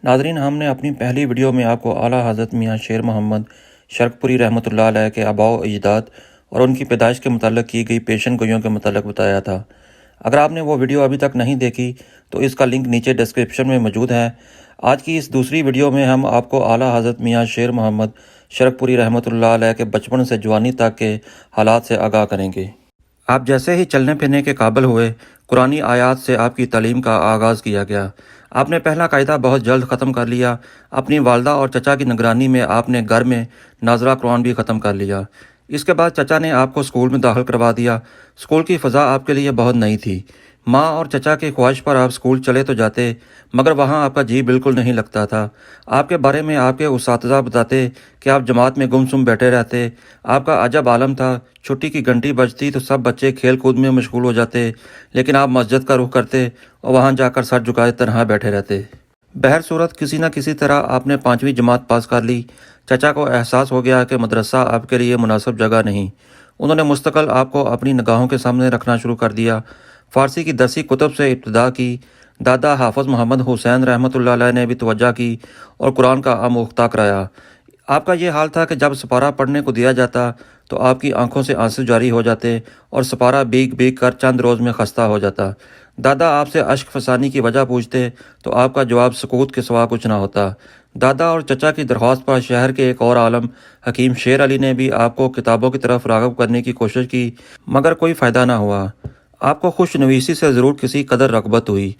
ناظرین، ہم نے اپنی پہلی ویڈیو میں آپ کو اعلیٰ حضرت میاں شیر محمد شرک پوری رحمۃ اللہ علیہ کے آباء و اجداد اور ان کی پیدائش کے متعلق کی گئی پیشن گوئیوں کے متعلق بتایا تھا۔ اگر آپ نے وہ ویڈیو ابھی تک نہیں دیکھی تو اس کا لنک نیچے ڈسکرپشن میں موجود ہے۔ آج کی اس دوسری ویڈیو میں ہم آپ کو اعلیٰ حضرت میاں شیر محمد شرک پوری رحمۃ اللہ علیہ کے بچپن سے جوانی تک کے حالات سے آگاہ کریں گے۔ آپ جیسے ہی چلنے پھرنے کے قابل ہوئے، قرآنی آیات سے آپ کی تعلیم کا آغاز کیا گیا۔ آپ نے پہلا قاعدہ بہت جلد ختم کر لیا۔ اپنی والدہ اور چچا کی نگرانی میں آپ نے گھر میں ناظرہ قرآن بھی ختم کر لیا۔ اس کے بعد چچا نے آپ کو اسکول میں داخل کروا دیا۔ اسکول کی فضا آپ کے لیے بہت نئی تھی۔ ماں اور چچا کی خواہش پر آپ اسکول چلے تو جاتے، مگر وہاں آپ کا جی بالکل نہیں لگتا تھا۔ آپ کے بارے میں آپ کے اساتذہ بتاتے کہ آپ جماعت میں گم سم بیٹھے رہتے۔ آپ کا عجب عالم تھا، چھٹی کی گھنٹی بجتی تو سب بچے کھیل کود میں مشغول ہو جاتے، لیکن آپ مسجد کا رخ کرتے اور وہاں جا کر سر جھکائے تنہا بیٹھے رہتے۔ بہر صورت کسی نہ کسی طرح آپ نے 5ویں جماعت پاس کر لی۔ چچا کو احساس ہو گیا کہ مدرسہ آپ کے لیے مناسب جگہ نہیں۔ انہوں نے مستقل آپ کو اپنی نگاہوں کے سامنے رکھنا شروع کر دیا۔ فارسی کی درسی کتب سے ابتدا کی۔ دادا حافظ محمد حسین رحمۃ اللہ علیہ نے بھی توجہ کی اور قرآن کا آموختہ کرایا۔ آپ کا یہ حال تھا کہ جب سپارہ پڑھنے کو دیا جاتا تو آپ کی آنکھوں سے آنسو جاری ہو جاتے اور سپارہ بھیگ بھیگ کر چند روز میں خستہ ہو جاتا۔ دادا آپ سے اشک فسانی کی وجہ پوچھتے تو آپ کا جواب سکوت کے سوا کچھ نہ ہوتا۔ دادا اور چچا کی درخواست پر شہر کے ایک اور عالم حکیم شیر علی نے بھی آپ کو کتابوں کی طرف راغب کرنے کی کوشش کی، مگر کوئی فائدہ نہ ہوا۔ آپ کو خوش نویسی سے ضرور کسی قدر رغبت ہوئی۔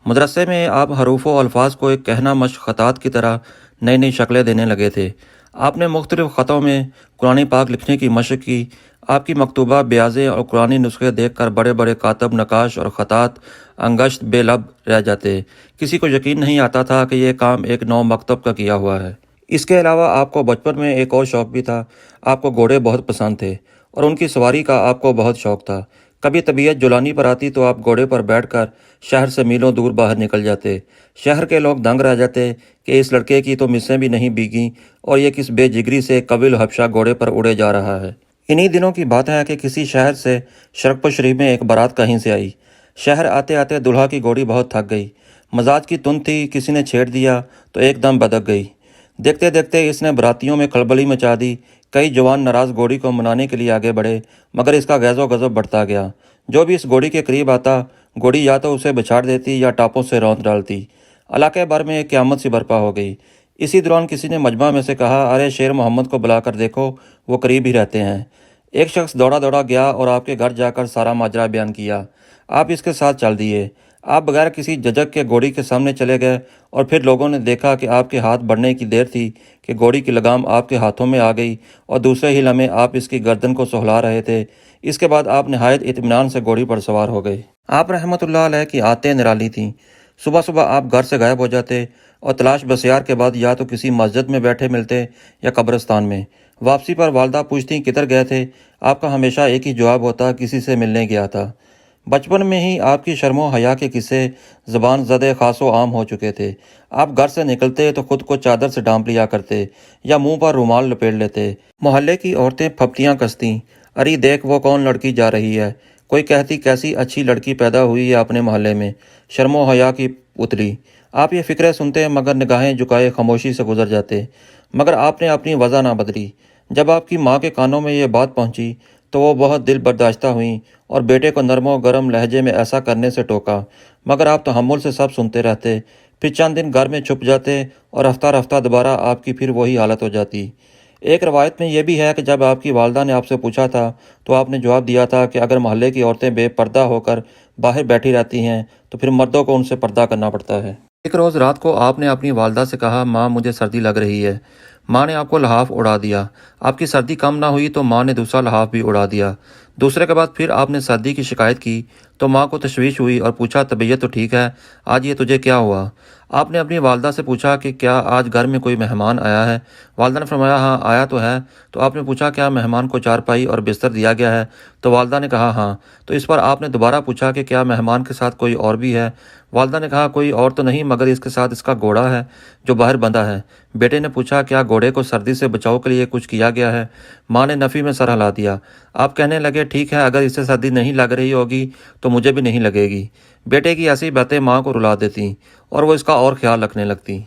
مدرسے میں آپ حروف و الفاظ کو ایک کہنا مشق خطات کی طرح نئی نئی شکلیں دینے لگے تھے۔ آپ نے مختلف خطوں میں قرآن پاک لکھنے کی مشق کی۔ آپ کی مکتوبہ بیاضیں اور قرآنی نسخے دیکھ کر بڑے بڑے کاتب نقاش اور خطاط انگشت بے لب رہ جاتے۔ کسی کو یقین نہیں آتا تھا کہ یہ کام ایک نو مکتب کا کیا ہوا ہے۔ اس کے علاوہ آپ کو بچپن میں ایک اور شوق بھی تھا۔ آپ کو گھوڑے بہت پسند تھے اور ان کی سواری کا آپ کو بہت شوق تھا۔ کبھی طبیعت جولانی پر آتی تو آپ گھوڑے پر بیٹھ کر شہر سے میلوں دور باہر نکل جاتے۔ شہر کے لوگ دنگ رہ جاتے کہ اس لڑکے کی تو مسیں بھی نہیں بھیگیں اور یہ کس بے جگری سے قبیل حبشہ گھوڑے پر اڑے جا رہا ہے۔ انہی دنوں کی بات ہے کہ کسی شہر سے شرکپور شریف میں ایک بارات کہیں سے آئی۔ شہر آتے آتے دلہا کی گھوڑی بہت تھک گئی۔ مزاج کی تند تھی، کسی نے چھیڑ دیا تو ایک دم بدک گئی۔ دیکھتے دیکھتے اس نے براتیوں میں کھلبلی مچا دی۔ کئی جوان ناراض گھوڑی کو منانے کے لیے آگے بڑھے، مگر اس کا غیظ و غضب بڑھتا گیا۔ جو بھی اس گھوڑی کے قریب آتا، گھوڑی یا تو اسے بچھاڑ دیتی یا ٹاپوں سے روند ڈالتی۔ علاقے بھر میں ایک قیامت سی برپا ہو گئی۔ اسی دوران کسی نے مجمع میں سے کہا، ارے شیر محمد کو بلا کر دیکھو، وہ قریب ہی رہتے ہیں۔ ایک شخص دوڑا دوڑا گیا اور آپ کے گھر جا کر سارا ماجرا بیان کیا۔ آپ اس کے ساتھ چل دیے۔ آپ بغیر کسی جھجک کے گھوڑی کے سامنے چلے گئے اور پھر لوگوں نے دیکھا کہ آپ کے ہاتھ بڑھنے کی دیر تھی کہ گھوڑی کی لگام آپ کے ہاتھوں میں آ گئی اور دوسرے ہی لمحے آپ اس کی گردن کو سہلا رہے تھے۔ اس کے بعد آپ نہایت اطمینان سے گھوڑی پر سوار ہو گئے۔ آپ رحمۃ اللہ علیہ کی عادتیں نرالی تھیں۔ صبح صبح آپ گھر سے غائب ہو جاتے اور تلاش بسیار کے بعد یا تو کسی مسجد میں بیٹھے ملتے یا قبرستان میں۔ واپسی پر والدہ پوچھتی کدھر گئے تھے؟ آپ کا ہمیشہ ایک ہی جواب ہوتا، کسی سے ملنے گیا تھا۔ بچپن میں ہی آپ کی شرم و حیا کے قصے زبان زدے خاص و عام ہو چکے تھے۔ آپ گھر سے نکلتے تو خود کو چادر سے ڈھانپ لیا کرتے یا منہ پر رومال لپیٹ لیتے۔ محلے کی عورتیں پھپتیاں کستیں، ارے دیکھ وہ کون لڑکی جا رہی ہے۔ کوئی کہتی کیسی اچھی لڑکی پیدا ہوئی ہے اپنے محلے میں، شرم و حیا کی پتلی۔ آپ یہ فکریں سنتے مگر نگاہیں جھکائے خاموشی سے گزر جاتے، مگر آپ نے اپنی وضع نہ بدلی۔ جب آپ کی ماں کے کانوں میں یہ بات پہنچی تو وہ بہت دل برداشتہ ہوئیں اور بیٹے کو نرم و گرم لہجے میں ایسا کرنے سے ٹوکا، مگر آپ تحمل سے سب سنتے رہتے۔ پھر چند دن گھر میں چھپ جاتے اور ہفتہ رفتہ دوبارہ آپ کی پھر وہی حالت ہو جاتی۔ ایک روایت میں یہ بھی ہے کہ جب آپ کی والدہ نے آپ سے پوچھا تھا تو آپ نے جواب دیا تھا کہ اگر محلے کی عورتیں بے پردہ ہو کر باہر بیٹھی رہتی ہیں تو پھر مردوں کو ان سے پردہ کرنا پڑتا ہے۔ ایک روز رات کو آپ نے اپنی والدہ سے کہا، ماں مجھے سردی لگ رہی ہے۔ ماں نے آپ کو لحاف اڑا دیا۔ آپ کی سردی کم نہ ہوئی تو ماں نے دوسرا لحاف بھی اڑا دیا۔ دوسرے کے بعد پھر آپ نے سردی کی شکایت کی تو ماں کو تشویش ہوئی اور پوچھا، طبیعت تو ٹھیک ہے، آج یہ تجھے کیا ہوا؟ آپ نے اپنی والدہ سے پوچھا کہ کیا آج گھر میں کوئی مہمان آیا ہے؟ والدہ نے فرمایا، ہاں آیا تو ہے۔ تو آپ نے پوچھا، کیا مہمان کو چارپائی اور بستر دیا گیا ہے؟ تو والدہ نے کہا ہاں۔ تو اس پر آپ نے دوبارہ پوچھا کہ کیا مہمان کے ساتھ کوئی اور بھی ہے؟ والدہ نے کہا، کوئی اور تو نہیں مگر اس کے ساتھ اس کا گھوڑا ہے جو باہر بندھا ہے۔ بیٹے نے پوچھا، کیا گھوڑے کو سردی سے بچاؤ کے لیے کچھ کیا گیا ہے؟ ماں نے نفی میں سر ہلا دیا۔ آپ کہنے لگے، ٹھیک ہے، اگر اسے سردی نہیں لگ رہی ہوگی تو مجھے بھی نہیں لگے گی۔ بیٹے کی ایسی باتیں ماں کو رلا دیتی اور وہ اس کا اور خیال رکھنے لگتی۔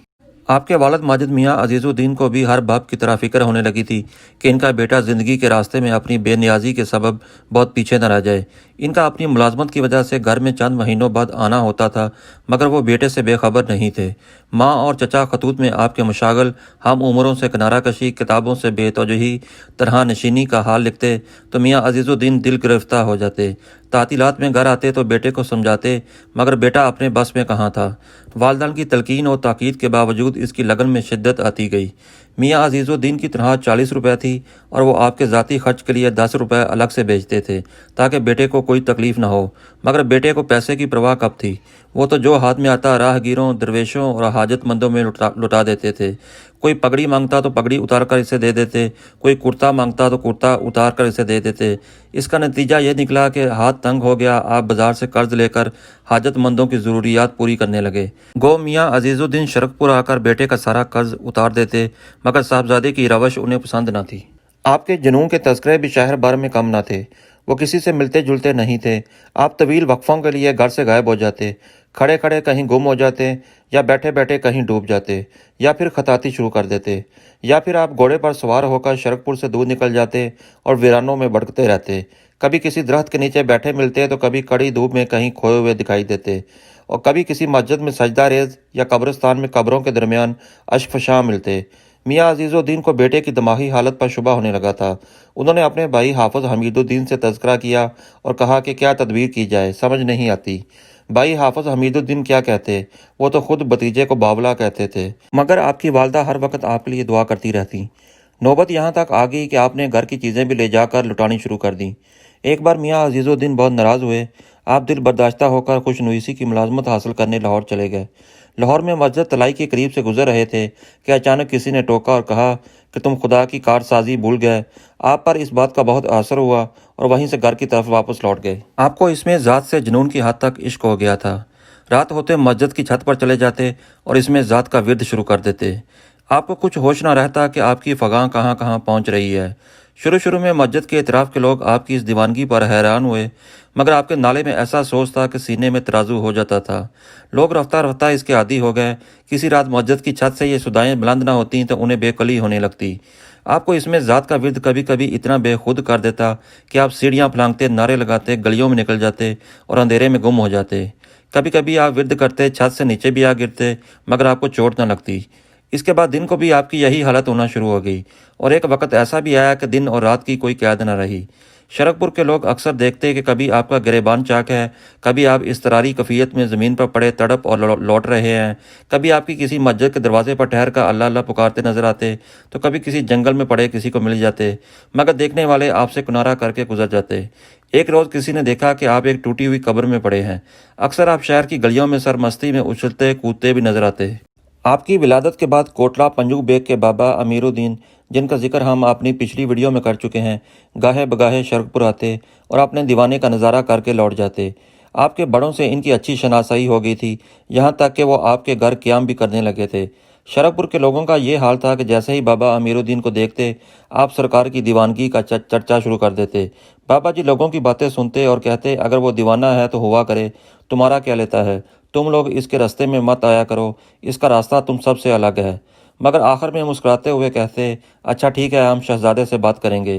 آپ کے والد ماجد میاں عزیز الدین کو بھی ہر باپ کی طرح فکر ہونے لگی تھی کہ ان کا بیٹا زندگی کے راستے میں اپنی بے نیازی کے سبب بہت پیچھے نہ رہ جائے۔ ان کا اپنی ملازمت کی وجہ سے گھر میں چند مہینوں بعد آنا ہوتا تھا، مگر وہ بیٹے سے بے خبر نہیں تھے۔ ماں اور چچا خطوط میں آپ کے مشاغل، ہم عمروں سے کنارہ کشی، کتابوں سے بے توجہی، تنہا نشینی کا حال لکھتے تو میاں عزیز الدین دل گرفتہ ہو جاتے۔ تعطیلات میں گھر آتے تو بیٹے کو سمجھاتے، مگر بیٹا اپنے بس میں کہاں تھا۔ والدین کی تلقین اور تاکید کے باوجود اس کی لگن میں شدت آتی گئی۔ میاں عزیز الدین کی تنخواہ 40 روپے تھی اور وہ آپ کے ذاتی خرچ کے لیے 10 روپے الگ سے بھیجتے تھے تاکہ بیٹے کو کوئی تکلیف نہ ہو، مگر بیٹے کو پیسے کی پرواہ کب تھی۔ وہ تو جو ہاتھ میں آتا راہ گیروں، درویشوں اور حاجت مندوں میں لٹا دیتے تھے۔ کوئی پگڑی مانگتا تو پگڑی اتار کر اسے دے دیتے، کوئی کرتا مانگتا تو کرتا اتار کر اسے دے دیتے۔ اس کا نتیجہ یہ نکلا کہ ہاتھ تنگ ہو گیا، آپ بازار سے قرض لے کر حاجت مندوں کی ضروریات پوری کرنے لگے۔ گو میاں عزیز الدین شرک پور آ کر بیٹے کا سارا قرض اتار دیتے، مگر صاحبزادے کی روش انہیں پسند نہ تھی۔ آپ کے جنون کے تذکرے بھی شہر بھر میں کم نہ تھے۔ وہ کسی سے ملتے جلتے نہیں تھے۔ آپ طویل وقفوں کے لیے گھر سے غائب ہو جاتے، کھڑے کھڑے کہیں گم ہو جاتے، یا بیٹھے بیٹھے کہیں ڈوب جاتے، یا پھر خطاطی شروع کر دیتے، یا پھر آپ گھوڑے پر سوار ہو کر شرک پور سے دور نکل جاتے اور ویرانوں میں بھٹکتے رہتے۔ کبھی کسی درخت کے نیچے بیٹھے ملتے تو کبھی کڑی دھوپ میں کہیں کھوئے ہوئے دکھائی دیتے، اور کبھی کسی مسجد میں سجدہ ریز یا قبرستان میں قبروں کے درمیان اشک فشاں ملتے۔ میاں عزیز الدین کو بیٹے کی دماغی حالت پر شبہ ہونے لگا تھا۔ انہوں نے اپنے بھائی حافظ حمید الدین سے تذکرہ کیا اور کہا کہ کیا تدبیر کی جائے، سمجھ نہیں آتی۔ بھائی حافظ حمید الدین کیا کہتے، وہ تو خود بھتیجے کو باولا کہتے تھے، مگر آپ کی والدہ ہر وقت آپ کے لیے دعا کرتی رہتی۔ نوبت یہاں تک آ گئی کہ آپ نے گھر کی چیزیں بھی لے جا کر لٹانی شروع کر دیں۔ ایک بار میاں عزیز الدین بہت ناراض ہوئے۔ آپ دل برداشتہ ہو کر خوش نویسی کی ملازمت حاصل کرنے لاہور چلے گئے۔ لاہور میں مسجد طلائی کے قریب سے گزر رہے تھے کہ اچانک کسی نے ٹوکا اور کہا کہ تم خدا کی کار سازی بھول گئے۔ آپ پر اس بات کا بہت اثر ہوا اور وہیں سے گھر کی طرف واپس لوٹ گئے۔ آپ کو اس میں ذات سے جنون کی حد تک عشق ہو گیا تھا۔ رات ہوتے مسجد کی چھت پر چلے جاتے اور اس میں ذات کا ورد شروع کر دیتے۔ آپ کو کچھ ہوش نہ رہتا کہ آپ کی فغاں کہاں کہاں پہنچ رہی ہے۔ شروع میں مسجد کے اطراف کے لوگ آپ کی اس دیوانگی پر حیران ہوئے، مگر آپ کے نالے میں ایسا سوز تھا کہ سینے میں ترازو ہو جاتا تھا۔ لوگ رفتہ رفتہ اس کے عادی ہو گئے۔ کسی رات مسجد کی چھت سے یہ صدائیں بلند نہ ہوتیں تو انہیں بے قلی ہونے لگتی۔ آپ کو اس میں ذات کا ورد کبھی کبھی اتنا بے خود کر دیتا کہ آپ سیڑھیاں پھلانگتے، نعرے لگاتے، گلیوں میں نکل جاتے اور اندھیرے میں گم ہو جاتے۔ کبھی کبھی آپ ورد کرتے، چھت سے نیچے بھی آ گرتے، مگر آپ کو چوٹ نہ لگتی۔ اس کے بعد دن کو بھی آپ کی یہی حالت ہونا شروع ہو گئی، اور ایک وقت ایسا بھی آیا کہ دن اور رات کی کوئی قید نہ رہی۔ شرک پور کے لوگ اکثر دیکھتے کہ کبھی آپ کا گریبان چاک ہے، کبھی آپ اضطراری کیفیت میں زمین پر پڑے تڑپ اور لوٹ رہے ہیں، کبھی آپ کی کسی مسجد کے دروازے پر ٹھہر کر اللہ اللہ پکارتے نظر آتے، تو کبھی کسی جنگل میں پڑے کسی کو مل جاتے، مگر دیکھنے والے آپ سے کنارہ کر کے گزر جاتے۔ ایک روز کسی نے دیکھا کہ آپ ایک ٹوٹی ہوئی قبر میں پڑے ہیں۔ اکثر آپ شہر کی گلیوں میں سرمستی میں اچھلتے کودتے بھی نظر آتے۔ آپ کی ولادت کے بعد کوٹلہ پنجو بیگ کے بابا امیر الدین، جن کا ذکر ہم اپنی پچھلی ویڈیو میں کر چکے ہیں، گاہے بگاہے شرک پور آتے اور اپنے دیوانے کا نظارہ کر کے لوٹ جاتے۔ آپ کے بڑوں سے ان کی اچھی شناسائی ہو گئی تھی، یہاں تک کہ وہ آپ کے گھر قیام بھی کرنے لگے تھے۔ شرک پور کے لوگوں کا یہ حال تھا کہ جیسے ہی بابا امیر الدین کو دیکھتے، آپ سرکار کی دیوانگی کا چرچا شروع کر دیتے۔ بابا جی لوگوں کی باتیں سنتے اور کہتے، اگر وہ دیوانہ ہے تو ہوا کرے، تمہارا کیا لیتا ہے، تم لوگ اس کے راستے میں مت آیا کرو، اس کا راستہ تم سب سے الگ ہے۔ مگر آخر میں مسکراتے ہوئے کہتے، اچھا ٹھیک ہے، ہم شہزادے سے بات کریں گے۔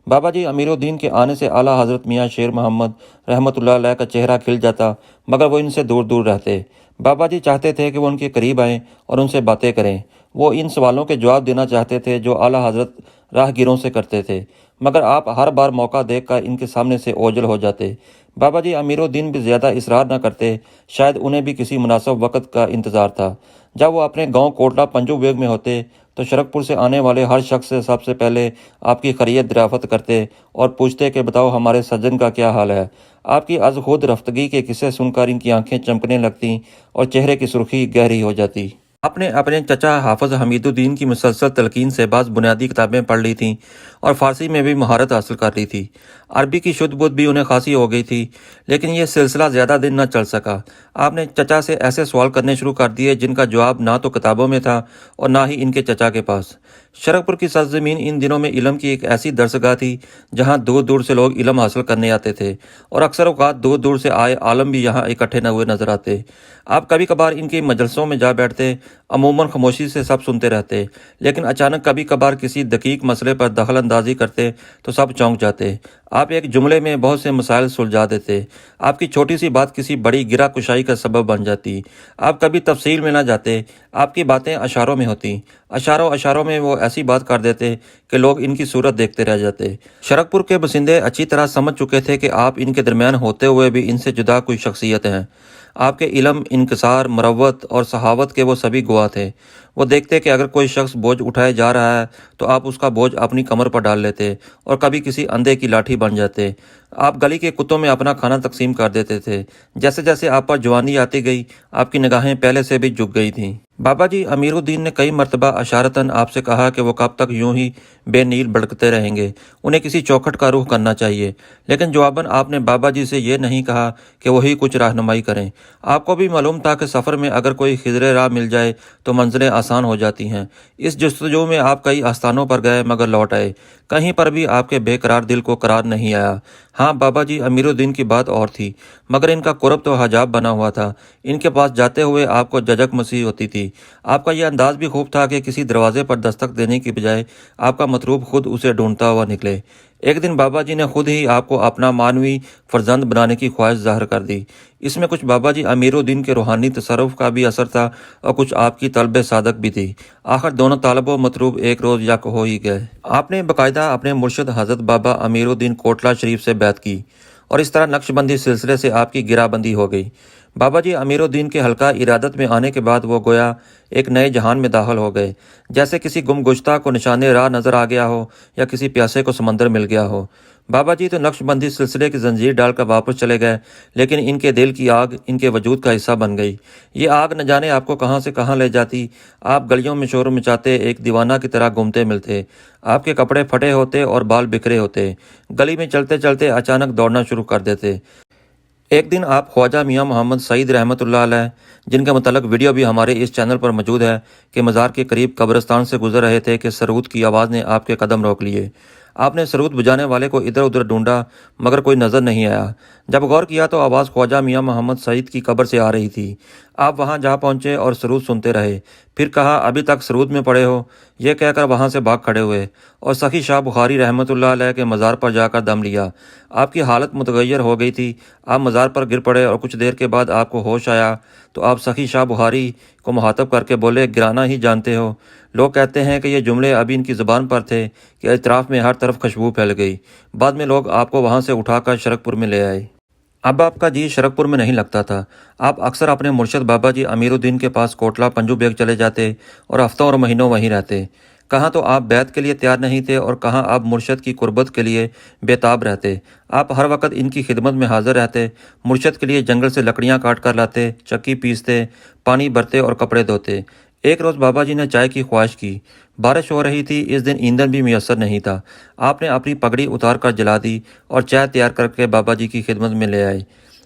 بابا جی امیر الدین کے آنے سے اعلیٰ حضرت میاں شیر محمد رحمۃ اللہ علیہ کا چہرہ کھل جاتا، مگر وہ ان سے دور دور رہتے۔ بابا جی چاہتے تھے کہ وہ ان کے قریب آئیں اور ان سے باتیں کریں۔ وہ ان سوالوں کے جواب دینا چاہتے تھے جو اعلیٰ حضرت راہ گیروں سے کرتے تھے، مگر آپ ہر بار موقع دیکھ کر ان کے سامنے سے اوجھل ہو جاتے۔ بابا جی امیر الدین بھی زیادہ اصرار نہ کرتے، شاید انہیں بھی کسی مناسب وقت کا انتظار تھا۔ جب وہ اپنے گاؤں کوٹلہ پنجو بیگ میں ہوتے تو شرک پور سے آنے والے ہر شخص سے سب سے پہلے آپ کی خیریت دریافت کرتے اور پوچھتے کہ بتاؤ ہمارے سجن کا کیا حال ہے۔ آپ کی از خود رفتگی کے قصے سن کر ان کی آنکھیں چمکنے لگتیں اور چہرے کی سرخی گہری ہو جاتی۔ آپ نے اپنے چچا حافظ حمید الدین کی مسلسل تلقین سے بعض بنیادی کتابیں پڑھ لی تھیں اور فارسی میں بھی مہارت حاصل کر لی تھی۔ عربی کی شدھ بدھ بھی انہیں خاصی ہو گئی تھی، لیکن یہ سلسلہ زیادہ دن نہ چل سکا۔ آپ نے چچا سے ایسے سوال کرنے شروع کر دیے جن کا جواب نہ تو کتابوں میں تھا اور نہ ہی ان کے چچا کے پاس۔ شرک پور کی سرزمین ان دنوں میں علم کی ایک ایسی درسگاہ تھی جہاں دور دور سے لوگ علم حاصل کرنے آتے تھے، اور اکثر اوقات دور دور سے آئے عالم بھی یہاں اکٹھے نہ ہوئے نظر آتے۔ آپ کبھی کبھار ان کی مجلسوں میں جا بیٹھتے عموماً خاموشی سے سب سنتے رہتے، لیکن اچانک کبھی کبھار کسی دقیق مسئلے پر دخل اندازی کرتے تو سب چونک جاتے۔ آپ ایک جملے میں بہت سے مسائل سلجھا دیتے۔ آپ کی چھوٹی سی بات کسی بڑی گرہ کشائی کا سبب بن جاتی۔ آپ کبھی تفصیل میں نہ جاتے، آپ کی باتیں اشاروں میں ہوتی، اشاروں میں وہ ایسی بات کر دیتے کہ لوگ ان کی صورت دیکھتے رہ جاتے۔ شرک پور کے باشندے اچھی طرح سمجھ چکے تھے کہ آپ ان کے درمیان ہوتے ہوئے بھی ان سے جدا کوئی شخصیت ہیں۔ آپ کے علم، انکسار، مروت اور صحاوت کے وہ سبھی گواہ تھے۔ وہ دیکھتے کہ اگر کوئی شخص بوجھ اٹھائے جا رہا ہے تو آپ اس کا بوجھ اپنی کمر پر ڈال لیتے اور کبھی کسی اندھے کی لاٹھی بن جاتے۔ آپ گلی کے کتوں میں اپنا کھانا تقسیم کر دیتے تھے۔ جیسے جیسے آپ پر جوانی آتی گئی، آپ کی نگاہیں پہلے سے بھی جھک گئی تھیں۔ بابا جی امیر الدین نے کئی مرتبہ اشارتاً آپ سے کہا کہ وہ کب تک یوں ہی بے نیل بھڑکتے رہیں گے، انہیں کسی چوکھٹ کا رخ کرنا چاہیے، لیکن جواباً آپ نے بابا جی سے یہ نہیں کہا کہ وہی کچھ رہنمائی کریں۔ آپ کو بھی معلوم تھا کہ سفر میں اگر کوئی خضر راہ مل جائے تو منزلیں آسان ہو جاتی ہیں۔ اس جستجو میں آپ کئی آستانوں پر گئے مگر لوٹ آئے، کہیں پر بھی آپ کے بے قرار دل کو قرار نہیں آیا۔ ہاں، بابا جی امیر الدین کی بات اور تھی، مگر ان کا قرب تو حجاب بنا ہوا تھا۔ ان کے پاس جاتے ہوئے آپ کو جھجک محسوس ہوتی تھی۔ آپ کا یہ انداز بھی خوب تھا کہ کسی دروازے پر دستک دینے کی بجائے آپ کا مطلوب خود اسے ڈھونڈتا ہوا نکلے۔ ایک دن بابا جی نے خود ہی آپ کو اپنا معنوی فرزند بنانے کی خواہش ظاہر کر دی۔ اس میں کچھ بابا جی امیر الدین کے روحانی تصرف کا بھی اثر تھا اور کچھ آپ کی طلب صادق بھی تھی۔ آخر دونوں طالب و مطلوب ایک روز یک ہو ہی گئے۔ آپ نے باقاعدہ اپنے مرشد حضرت بابا امیر الدین کوٹلہ شریف سے بیعت کی اور اس طرح نقش بندی سلسلے سے آپ کی گرہ بندی ہو گئی۔ بابا جی امیر الدین کے حلقہ ارادت میں آنے کے بعد وہ گویا ایک نئے جہان میں داخل ہو گئے، جیسے کسی گم گشتہ کو نشان راہ نظر آ گیا ہو یا کسی پیاسے کو سمندر مل گیا ہو۔ بابا جی تو نقش بندی سلسلے کی زنجیر ڈال کر واپس چلے گئے، لیکن ان کے دل کی آگ ان کے وجود کا حصہ بن گئی۔ یہ آگ نہ جانے آپ کو کہاں سے کہاں لے جاتی۔ آپ گلیوں میں شور مچاتے ایک دیوانہ کی طرح گھومتے ملتے۔ آپ کے کپڑے پھٹے ہوتے اور بال بکھرے ہوتے۔ گلی میں چلتے چلتے اچانک دوڑنا شروع کر دیتے۔ ایک دن آپ خواجہ میاں محمد سعید رحمۃ اللہ علیہ، جن کے متعلق ویڈیو بھی ہمارے اس چینل پر موجود ہے، کہ مزار کے قریب قبرستان سے گزر رہے تھے کہ سرود کی آواز نے آپ کے قدم روک لیے۔ آپ نے سرود بجانے والے کو ادھر ادھر ڈھونڈا مگر کوئی نظر نہیں آیا۔ جب غور کیا تو آواز خواجہ میاں محمد سعید کی قبر سے آ رہی تھی۔ آپ وہاں جا پہنچے اور سرود سنتے رہے۔ پھر کہا، ابھی تک سرود میں پڑے ہو؟ یہ کہہ کر وہاں سے بھاگ کھڑے ہوئے اور سخی شاہ بخاری رحمۃ اللہ علیہ کے مزار پر جا کر دم لیا۔ آپ کی حالت متغیر ہو گئی تھی۔ آپ مزار پر گر پڑے اور کچھ دیر کے بعد آپ کو ہوش آیا تو آپ سخی شاہ بخاری کو مخاطب کر کے بولے، گرانا ہی جانتے ہو؟ لوگ کہتے ہیں کہ یہ جملے ابھی ان کی زبان پر تھے کہ اطراف میں ہر طرف خوشبو پھیل گئی۔ بعد میں لوگ آپ کو وہاں سے اٹھا کر شرک پور میں لے آئے۔ اب آپ کا جی شرک پور میں نہیں لگتا تھا۔ آپ اکثر اپنے مرشد بابا جی امیر الدین کے پاس کوٹلہ پنجو بیگ چلے جاتے اور ہفتوں اور مہینوں وہیں رہتے۔ کہاں تو آپ بیعت کے لیے تیار نہیں تھے اور کہاں آپ مرشد کی قربت کے لیے بے تاب رہتے۔ آپ ہر وقت ان کی خدمت میں حاضر رہتے، مرشد کے لیے جنگل سے لکڑیاں کاٹ کر لاتے، چکی پیستے، پانی بھرتے اور کپڑے دھوتے۔ ایک روز بابا جی نے چائے کی خواہش کی۔ بارش ہو رہی تھی، اس دن ایندھن بھی میسر نہیں تھا۔ آپ نے اپنی پگڑی اتار کر جلا دی اور چائے تیار کر کے بابا جی کی خدمت میں لے آئے۔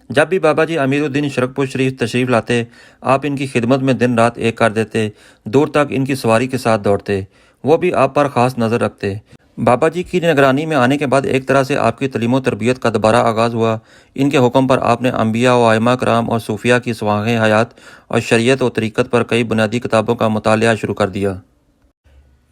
جب بھی بابا جی امیر الدین شرک پور شریف تشریف لاتے، آپ ان کی خدمت میں دن رات ایک کر دیتے، دور تک ان کی سواری کے ساتھ دوڑتے۔ وہ بھی آپ پر خاص نظر رکھتے۔ بابا جی کی نگرانی میں آنے کے بعد ایک طرح سے آپ کی تعلیم و تربیت کا دوبارہ آغاز ہوا۔ ان کے حکم پر آپ نے انبیاء و ائمہ کرام اور صوفیاء کی سوانح حیات اور شریعت و طریقت پر کئی بنیادی کتابوں کا مطالعہ شروع کر دیا۔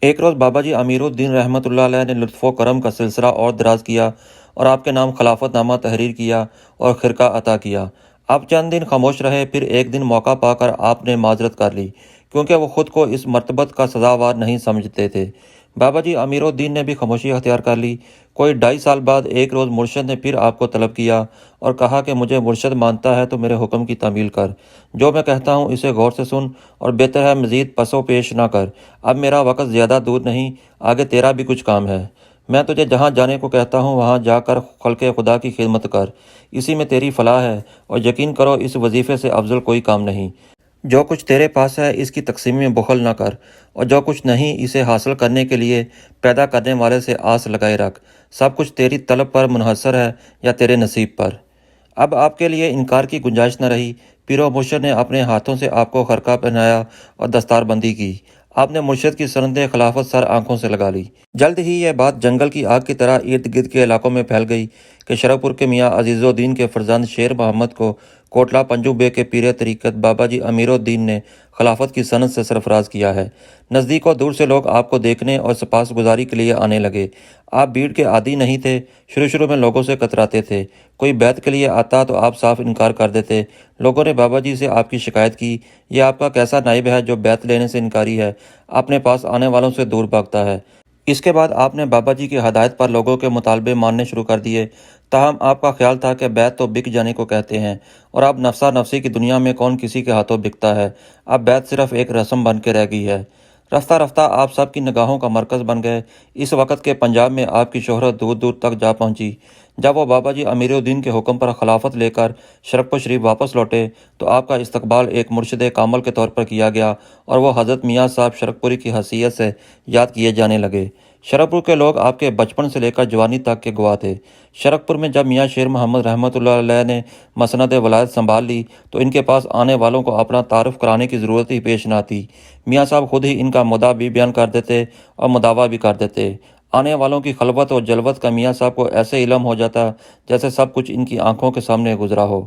ایک روز بابا جی امیر الدین رحمۃ اللہ علیہ نے لطف و کرم کا سلسلہ اور دراز کیا اور آپ کے نام خلافت نامہ تحریر کیا اور خرقہ عطا کیا۔ آپ چند دن خاموش رہے، پھر ایک دن موقع پا کر آپ نے معذرت کر لی، کیونکہ وہ خود کو اس مرتبت کا سزاوار نہیں سمجھتے تھے۔ بابا جی امیر الدین نے بھی خاموشی اختیار کر لی۔ کوئی 2.5 سال بعد ایک روز مرشد نے پھر آپ کو طلب کیا اور کہا کہ مجھے مرشد مانتا ہے تو میرے حکم کی تعمیل کر، جو میں کہتا ہوں اسے غور سے سن اور بہتر ہے مزید پس و پیش نہ کر۔ اب میرا وقت زیادہ دور نہیں، آگے تیرا بھی کچھ کام ہے۔ میں تجھے جہاں جانے کو کہتا ہوں وہاں جا کر خلق خدا کی خدمت کر، اسی میں تیری فلاح ہے، اور یقین کرو اس وظیفے سے افضل کوئی کام نہیں۔ جو کچھ تیرے پاس ہے اس کی تقسیم میں بخل نہ کر، اور جو کچھ نہیں اسے حاصل کرنے کے لیے پیدا کرنے والے سے آس لگائے رکھ۔ سب کچھ تیری طلب پر منحصر ہے یا تیرے نصیب پر۔ اب آپ کے لیے انکار کی گنجائش نہ رہی۔ پیر و مرشد نے اپنے ہاتھوں سے آپ کو خرقہ پہنایا اور دستار بندی کی۔ آپ نے مرشد کی سنت خلافت سر آنکھوں سے لگا لی۔ جلد ہی یہ بات جنگل کی آگ کی طرح ارد گرد کے علاقوں میں پھیل گئی کہ شرکپور کے میاں عزیز الدین کے فرزند شیر محمد کو کوٹلہ پنجو بے کے پیر طریقت بابا جی امیر الدین نے خلافت کی سند سے سرفراز کیا ہے۔ نزدیک اور دور سے لوگ آپ کو دیکھنے اور سپاس گزاری کے لیے آنے لگے۔ آپ بھیڑ کے عادی نہیں تھے، شروع میں لوگوں سے کتراتے تھے، کوئی بیعت کے لیے آتا تو آپ صاف انکار کر دیتے۔ لوگوں نے بابا جی سے آپ کی شکایت کی، یہ آپ کا کیسا نائب ہے جو بیعت لینے سے انکاری ہے، اپنے پاس آنے والوں سے دور بھاگتا ہے۔ اس کے بعد آپ نے بابا جی کی ہدایت پر لوگوں کے مطالبے ماننے شروع کر دیے، تاہم آپ کا خیال تھا کہ بیعت تو بک جانے کو کہتے ہیں، اور اب نفسا نفسی کی دنیا میں کون کسی کے ہاتھوں بکتا ہے، اب بیعت صرف ایک رسم بن کے رہ گئی ہے۔ رفتہ رفتہ آپ سب کی نگاہوں کا مرکز بن گئے۔ اس وقت کے پنجاب میں آپ کی شہرت دور دور تک جا پہنچی۔ جب وہ بابا جی امیر الدین کے حکم پر خلافت لے کر شرکپور شریف واپس لوٹے تو آپ کا استقبال ایک مرشد کامل کے طور پر کیا گیا اور وہ حضرت میاں صاحب شرکپوری کی حیثیت سے یاد کیے جانے لگے۔ شرکپور کے لوگ آپ کے بچپن سے لے کر جوانی تک کے گواہ تھے۔ شرکپور میں جب میاں شیر محمد رحمۃ اللہ علیہ نے مسند ولایت سنبھال لی تو ان کے پاس آنے والوں کو اپنا تعارف کرانے کی ضرورت ہی پیش نہ آتی۔ میاں صاحب خود ہی ان کا مدعا بھی بیان کر دیتے اور مداوا بھی کر دیتے۔ آنے والوں کی خلوت اور جلوت کا میاں صاحب کو ایسے علم ہو جاتا جیسے سب کچھ ان کی آنکھوں کے سامنے گزرا ہو۔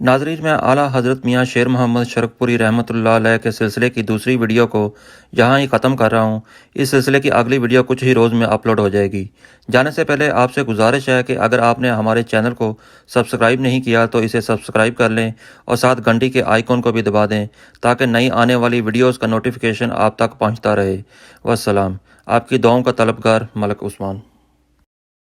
ناظرین، میں اعلیٰ حضرت میاں شیر محمد شرکپوری رحمۃ اللہ علیہ کے سلسلے کی دوسری ویڈیو کو یہاں ہی ختم کر رہا ہوں۔ اس سلسلے کی اگلی ویڈیو کچھ ہی روز میں اپلوڈ ہو جائے گی۔ جانے سے پہلے آپ سے گزارش ہے کہ اگر آپ نے ہمارے چینل کو سبسکرائب نہیں کیا تو اسے سبسکرائب کر لیں اور ساتھ گھنٹی کے آئیکن کو بھی دبا دیں تاکہ نئی آنے والی ویڈیوز کا نوٹیفیکیشن آپ تک پہنچتا رہے۔ والسلام۔ آپ کی دعاؤں کا طلبگار ملک عثمان۔